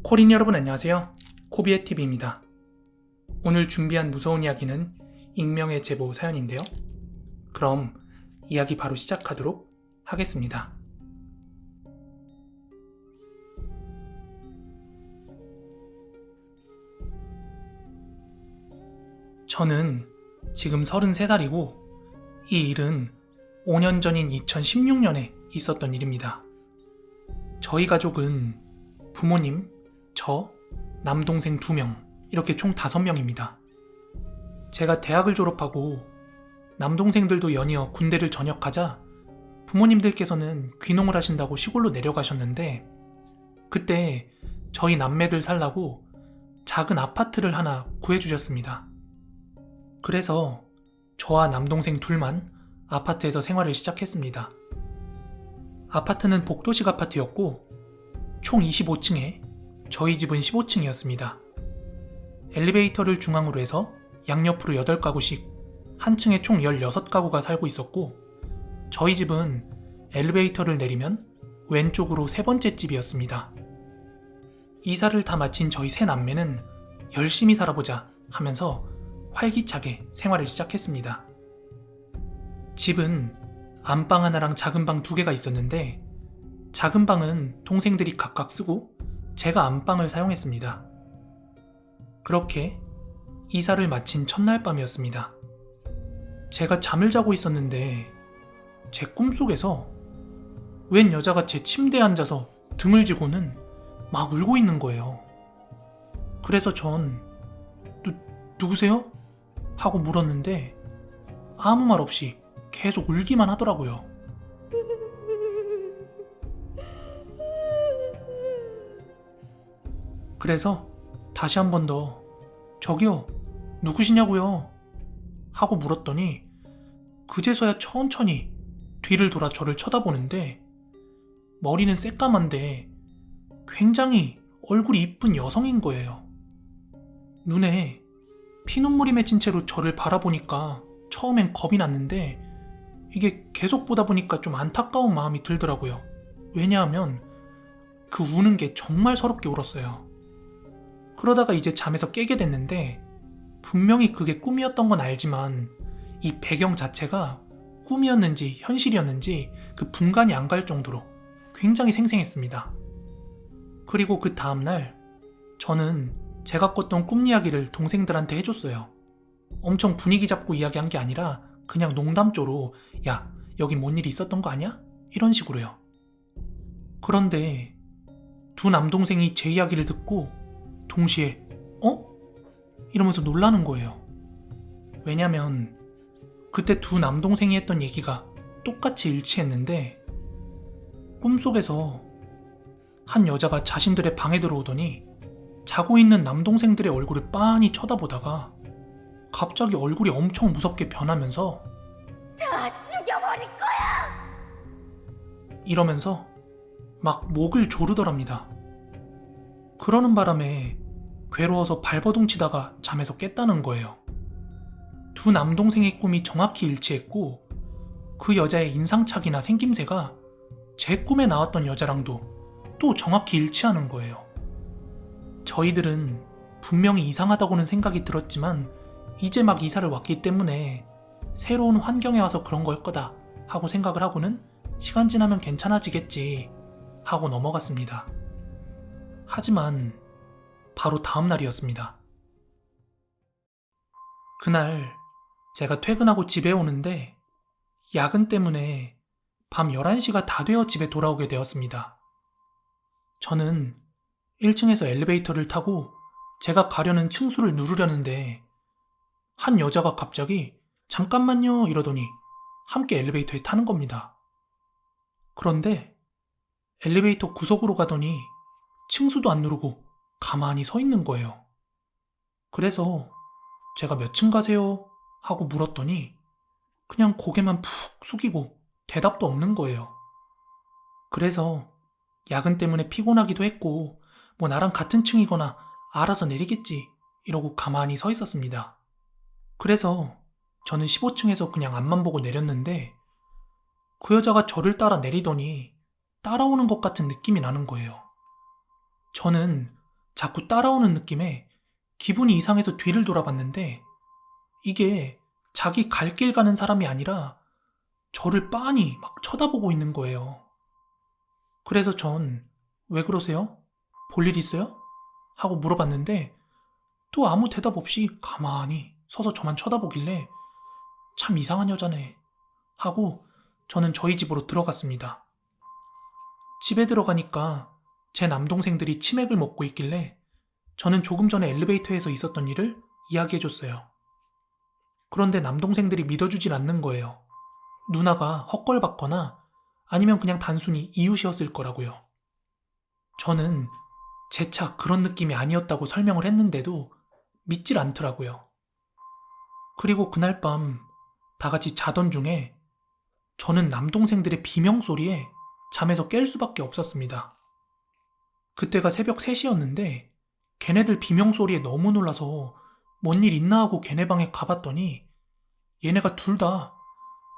코린 여러분 안녕하세요. 코비의TV입니다. 오늘 준비한 무서운 이야기는 익명의 제보 사연인데요. 그럼 이야기 바로 시작하도록 하겠습니다. 저는 지금 33살이고 이 일은 5년 전인 2016년에 있었던 일입니다. 저희 가족은 부모님, 저, 남동생 2명, 이렇게 총 5명입니다. 제가 대학을 졸업하고 남동생들도 연이어 군대를 전역하자 부모님들께서는 귀농을 하신다고 시골로 내려가셨는데 그때 저희 남매들 살라고 작은 아파트를 하나 구해주셨습니다. 그래서 저와 남동생 둘만 아파트에서 생활을 시작했습니다. 아파트는 복도식 아파트였고 총 25층에 저희 집은 15층이었습니다. 엘리베이터를 중앙으로 해서 양옆으로 8가구씩 한 층에 총 16가구가 살고 있었고 저희 집은 엘리베이터를 내리면 왼쪽으로 세 번째 집이었습니다. 이사를 다 마친 저희 세 남매는 열심히 살아보자 하면서 활기차게 생활을 시작했습니다. 집은 안방 하나랑 작은 방 2개가 있었는데 작은 방은 동생들이 각각 쓰고 제가 안방을 사용했습니다. 그렇게 이사를 마친 첫날 밤이었습니다. 제가 잠을 자고 있었는데 제 꿈속에서 웬 여자가 제 침대에 앉아서 등을 지고는 막 울고 있는 거예요. 그래서 전 누구세요? 하고 물었는데 아무 말 없이 계속 울기만 하더라고요. 그래서 다시 한 번 더 저기요 누구시냐고요? 하고 물었더니 그제서야 천천히 뒤를 돌아 저를 쳐다보는데 머리는 새까만데 굉장히 얼굴이 이쁜 여성인 거예요. 눈에 피눈물이 맺힌 채로 저를 바라보니까 처음엔 겁이 났는데 이게 계속 보다 보니까 좀 안타까운 마음이 들더라고요. 왜냐하면 그 우는 게 정말 서럽게 울었어요. 그러다가 이제 잠에서 깨게 됐는데 분명히 그게 꿈이었던 건 알지만 이 배경 자체가 꿈이었는지 현실이었는지 그 분간이 안 갈 정도로 굉장히 생생했습니다. 그리고 그 다음날 저는 제가 꿨던 꿈 이야기를 동생들한테 해줬어요. 엄청 분위기 잡고 이야기한 게 아니라 그냥 농담조로 야 여기 뭔 일이 있었던 거 아니야? 이런 식으로요. 그런데 두 남동생이 제 이야기를 듣고 동시에 어? 이러면서 놀라는 거예요. 왜냐면 그때 두 남동생이 했던 얘기가 똑같이 일치했는데 꿈속에서 한 여자가 자신들의 방에 들어오더니 자고 있는 남동생들의 얼굴을 빤히 쳐다보다가 갑자기 얼굴이 엄청 무섭게 변하면서 다 죽여버릴 거야! 이러면서 막 목을 조르더랍니다. 그러는 바람에 괴로워서 발버둥 치다가 잠에서 깼다는 거예요. 두 남동생의 꿈이 정확히 일치했고 그 여자의 인상착이나 생김새가 제 꿈에 나왔던 여자랑도 또 정확히 일치하는 거예요. 저희들은 분명히 이상하다고는 생각이 들었지만 이제 막 이사를 왔기 때문에 새로운 환경에 와서 그런 걸 거다 하고 생각을 하고는 시간 지나면 괜찮아지겠지 하고 넘어갔습니다. 하지만 바로 다음 날이었습니다. 그날 제가 퇴근하고 집에 오는데 야근 때문에 밤 11시가 다 되어 집에 돌아오게 되었습니다. 저는 1층에서 엘리베이터를 타고 제가 가려는 층수를 누르려는데 한 여자가 갑자기 잠깐만요 이러더니 함께 엘리베이터에 타는 겁니다. 그런데 엘리베이터 구석으로 가더니 층수도 안 누르고 가만히 서 있는 거예요. 그래서 제가 몇 층 가세요? 하고 물었더니 그냥 고개만 푹 숙이고 대답도 없는 거예요. 그래서 야근 때문에 피곤하기도 했고 뭐 나랑 같은 층이거나 알아서 내리겠지 이러고 가만히 서 있었습니다. 그래서 저는 15층에서 그냥 앞만 보고 내렸는데 그 여자가 저를 따라 내리더니 따라오는 것 같은 느낌이 나는 거예요. 저는 자꾸 따라오는 느낌에 기분이 이상해서 뒤를 돌아봤는데 이게 자기 갈 길 가는 사람이 아니라 저를 빤히 막 쳐다보고 있는 거예요. 그래서 전 왜 그러세요? 볼 일 있어요? 하고 물어봤는데 또 아무 대답 없이 가만히 서서 저만 쳐다보길래 참 이상한 여자네 하고 저는 저희 집으로 들어갔습니다. 집에 들어가니까 제 남동생들이 치맥을 먹고 있길래 저는 조금 전에 엘리베이터에서 있었던 일을 이야기해줬어요. 그런데 남동생들이 믿어주질 않는 거예요. 누나가 헛걸봤거나 아니면 그냥 단순히 이웃이었을 거라고요. 저는 제 차 그런 느낌이 아니었다고 설명을 했는데도 믿질 않더라고요. 그리고 그날 밤 다 같이 자던 중에 저는 남동생들의 비명소리에 잠에서 깰 수밖에 없었습니다. 그때가 새벽 3시였는데 걔네들 비명소리에 너무 놀라서 뭔 일 있나 하고 걔네 방에 가봤더니 얘네가 둘 다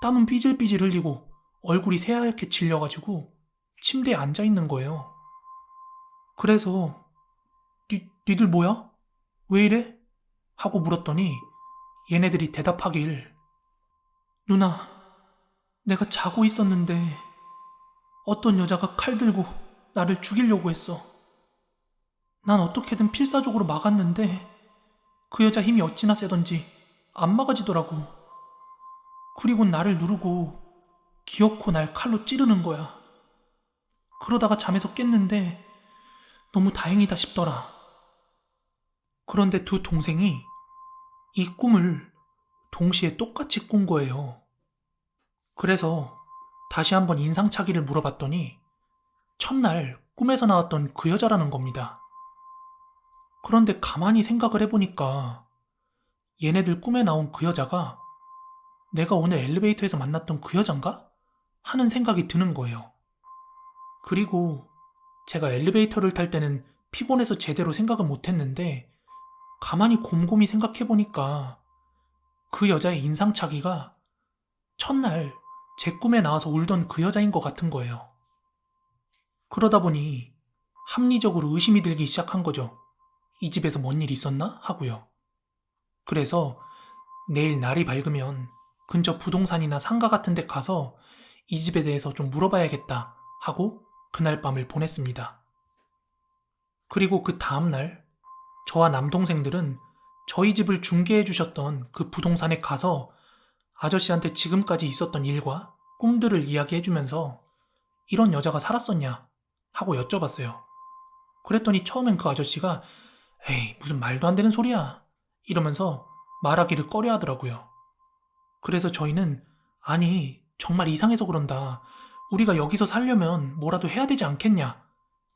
땀은 삐질삐질 흘리고 얼굴이 새하얗게 질려가지고 침대에 앉아있는 거예요. 그래서 니들 뭐야? 왜 이래? 하고 물었더니 얘네들이 대답하길 누나, 내가 자고 있었는데 어떤 여자가 칼 들고 나를 죽이려고 했어. 난 어떻게든 필사적으로 막았는데 그 여자 힘이 어찌나 세던지 안 막아지더라고. 그리고 나를 누르고 기어코 날 칼로 찌르는 거야. 그러다가 잠에서 깼는데 너무 다행이다 싶더라. 그런데 두 동생이 이 꿈을 동시에 똑같이 꾼 거예요. 그래서 다시 한번 인상착의를 물어봤더니 첫날 꿈에서 나왔던 그 여자라는 겁니다. 그런데 가만히 생각을 해보니까 얘네들 꿈에 나온 그 여자가 내가 오늘 엘리베이터에서 만났던 그 여잔가? 하는 생각이 드는 거예요. 그리고 제가 엘리베이터를 탈 때는 피곤해서 제대로 생각은 못했는데 가만히 곰곰이 생각해보니까 그 여자의 인상착의가 첫날 제 꿈에 나와서 울던 그 여자인 것 같은 거예요. 그러다 보니 합리적으로 의심이 들기 시작한 거죠. 이 집에서 뭔 일 있었나? 하고요. 그래서 내일 날이 밝으면 근처 부동산이나 상가 같은 데 가서 이 집에 대해서 좀 물어봐야겠다 하고 그날 밤을 보냈습니다. 그리고 그 다음날 저와 남동생들은 저희 집을 중개해 주셨던 그 부동산에 가서 아저씨한테 지금까지 있었던 일과 꿈들을 이야기해 주면서 이런 여자가 살았었냐 하고 여쭤봤어요. 그랬더니 처음엔 그 아저씨가 에이 무슨 말도 안 되는 소리야 이러면서 말하기를 꺼려 하더라고요. 그래서 저희는 아니 정말 이상해서 그런다. 우리가 여기서 살려면 뭐라도 해야 되지 않겠냐.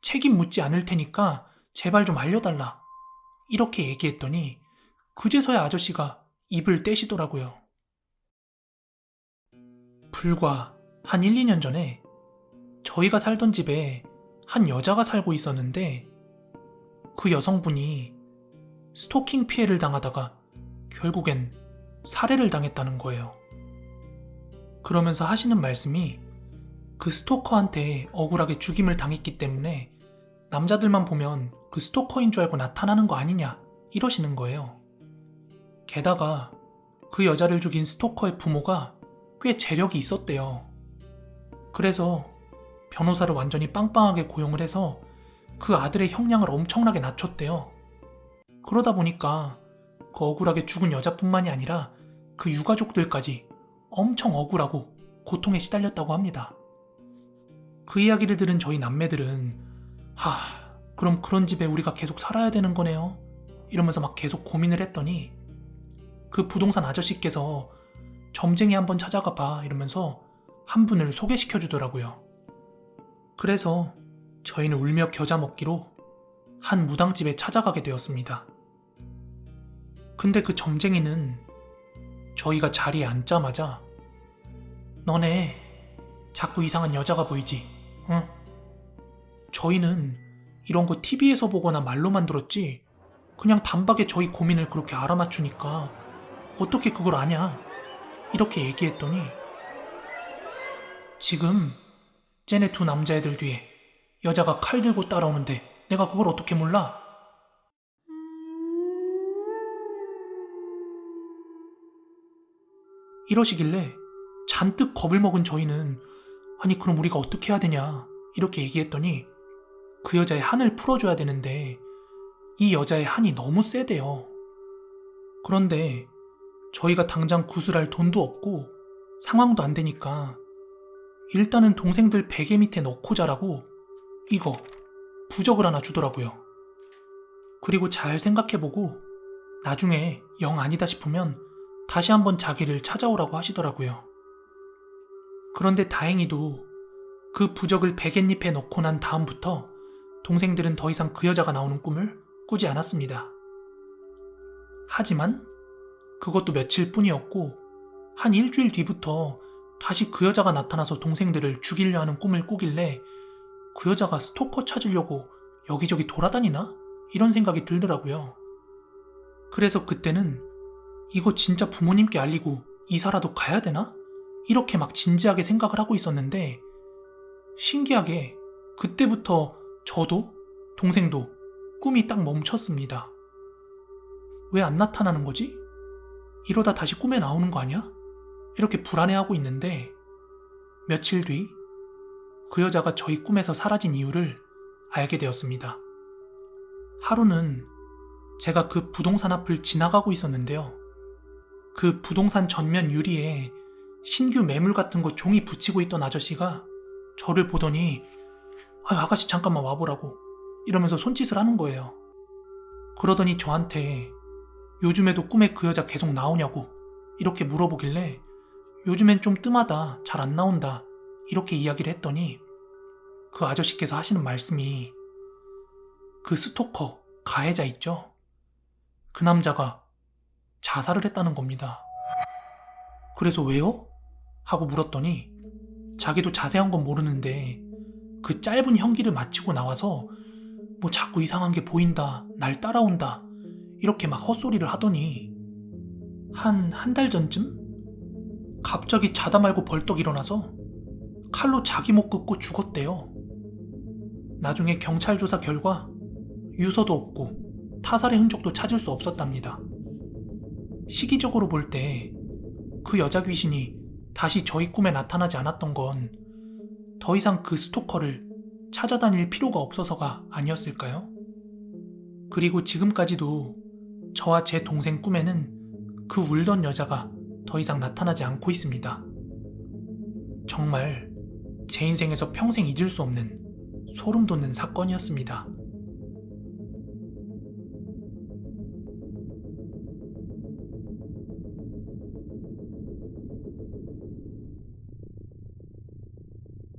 책임 묻지 않을 테니까 제발 좀 알려달라. 이렇게 얘기했더니 그제서야 아저씨가 입을 떼시더라고요. 불과 한 1, 2년 전에 저희가 살던 집에 한 여자가 살고 있었는데 그 여성분이 스토킹 피해를 당하다가 결국엔 살해를 당했다는 거예요. 그러면서 하시는 말씀이 그 스토커한테 억울하게 죽임을 당했기 때문에 남자들만 보면 그 스토커인 줄 알고 나타나는 거 아니냐 이러시는 거예요. 게다가 그 여자를 죽인 스토커의 부모가 꽤 재력이 있었대요. 그래서 변호사를 완전히 빵빵하게 고용을 해서 그 아들의 형량을 엄청나게 낮췄대요. 그러다 보니까 그 억울하게 죽은 여자뿐만이 아니라 그 유가족들까지 엄청 억울하고 고통에 시달렸다고 합니다. 그 이야기를 들은 저희 남매들은 그럼 그런 집에 우리가 계속 살아야 되는 거네요? 이러면서 막 계속 고민을 했더니 그 부동산 아저씨께서 점쟁이 한번 찾아가 봐 이러면서 한 분을 소개시켜 주더라고요. 그래서 저희는 울며 겨자 먹기로 한 무당집에 찾아가게 되었습니다. 근데 그 점쟁이는 저희가 자리에 앉자마자 너네 자꾸 이상한 여자가 보이지? 응? 저희는 이런 거 TV에서 보거나 말로만 들었지 그냥 단박에 저희 고민을 그렇게 알아맞추니까 어떻게 그걸 아냐? 이렇게 얘기했더니 지금 쟤네 두 남자애들 뒤에 여자가 칼 들고 따라오는데 내가 그걸 어떻게 몰라? 이러시길래 잔뜩 겁을 먹은 저희는 아니 그럼 우리가 어떻게 해야 되냐 이렇게 얘기했더니 그 여자의 한을 풀어줘야 되는데 이 여자의 한이 너무 세대요. 그런데 저희가 당장 구슬할 돈도 없고 상황도 안 되니까 일단은 동생들 베개 밑에 넣고 자라고 이거 부적을 하나 주더라고요. 그리고 잘 생각해보고 나중에 영 아니다 싶으면 다시 한번 자기를 찾아오라고 하시더라고요. 그런데 다행히도 그 부적을 베갯잎에 넣고 난 다음부터 동생들은 더 이상 그 여자가 나오는 꿈을 꾸지 않았습니다. 하지만 그것도 며칠 뿐이었고 한 일주일 뒤부터 다시 그 여자가 나타나서 동생들을 죽이려 하는 꿈을 꾸길래 그 여자가 스토커 찾으려고 여기저기 돌아다니나? 이런 생각이 들더라고요. 그래서 그때는 이거 진짜 부모님께 알리고 이사라도 가야 되나? 이렇게 막 진지하게 생각을 하고 있었는데 신기하게 그때부터 저도 동생도 꿈이 딱 멈췄습니다. 왜 안 나타나는 거지? 이러다 다시 꿈에 나오는 거 아니야? 이렇게 불안해하고 있는데 며칠 뒤 그 여자가 저희 꿈에서 사라진 이유를 알게 되었습니다. 하루는 제가 그 부동산 앞을 지나가고 있었는데요. 그 부동산 전면 유리에 신규 매물 같은 거 종이 붙이고 있던 아저씨가 저를 보더니 아가씨 잠깐만 와보라고 이러면서 손짓을 하는 거예요. 그러더니 저한테 요즘에도 꿈에 그 여자 계속 나오냐고 이렇게 물어보길래 요즘엔 좀 뜸하다, 잘 안 나온다 이렇게 이야기를 했더니 그 아저씨께서 하시는 말씀이 그 스토커, 가해자 있죠? 그 남자가 자살을 했다는 겁니다. 그래서 왜요? 하고 물었더니 자기도 자세한 건 모르는데 그 짧은 형기를 마치고 나와서 뭐 자꾸 이상한 게 보인다, 날 따라온다 이렇게 막 헛소리를 하더니 한 달 전쯤 갑자기 자다 말고 벌떡 일어나서 칼로 자기 목 긋고 죽었대요. 나중에 경찰 조사 결과 유서도 없고 타살의 흔적도 찾을 수 없었답니다. 시기적으로 볼 때 그 여자 귀신이 다시 저희 꿈에 나타나지 않았던 건 더 이상 그 스토커를 찾아다닐 필요가 없어서가 아니었을까요? 그리고 지금까지도 저와 제 동생 꿈에는 그 울던 여자가 더 이상 나타나지 않고 있습니다. 정말 제 인생에서 평생 잊을 수 없는 소름 돋는 사건이었습니다.